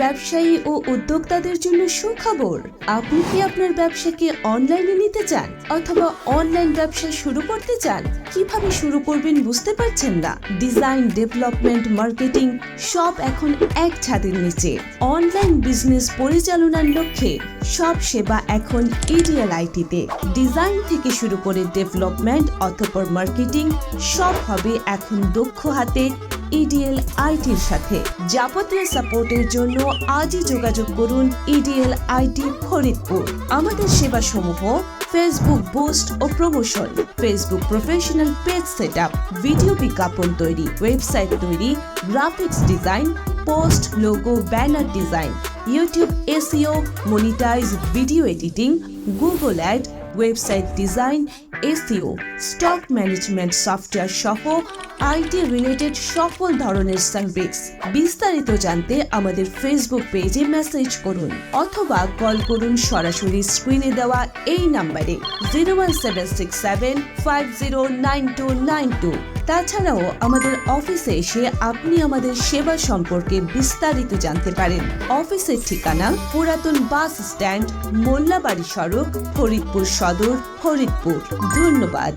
ব্যবসায়ী ও উদ্যোক্তাদের জন্য সুখবর। আপনি কি আপনার ব্যবসাকে অনলাইনে নিতে চান অথবা অনলাইন ব্যবসা শুরু করতে চান? কিভাবে শুরু করবেন বুঝতে পারছেন না? ডিজাইন, ডেভেলপমেন্ট, মার্কেটিং সব এখন এক ছাদের নিচে। অনলাইন বিজনেস পরিচালনার লক্ষ্যে সব সেবা এখন ইডিএল আইটিতে। ডিজাইন থেকে শুরু করে ডেভেলপমেন্ট অথবা মার্কেটিং সব হবে এখন দক্ষ হাতে ইডিএল আইটির সাথে। যাবতীয় সাপোর্টের জন্য আজই যোগাযোগ করুন ইডিএল আইটি ফরিদপুর। আমাদের সেবাসমূহ: ফেসবুক বুস্ট ও promotion, Facebook professional page setup, video বিজ্ঞাপন তৈরি, ওয়েবসাইট তৈরি, graphics design, post, logo, banner design, YouTube SEO, monetise, video editing, Google ad, website design, SEO, stock management software সহ আইটি রিলেটেড সকল ধরনের service. বিস্তারিত জানতে আমাদের ফেসবুক পেজে মেসেজ করুন অথবা কল করুন সরাসরি স্ক্রিনে দেওয়া এই নাম্বারে 01767509292। তাছাড়াও আমাদের অফিসে এসে আপনি আমাদের সেবা সম্পর্কে বিস্তারিত জানতে পারেন। অফিসের ঠিকানা: পুরাতন বাস স্ট্যান্ড, মোল্লাবাড়ি সড়ক, ফরিদপুর সদর, ফরিদপুর। ধন্যবাদ।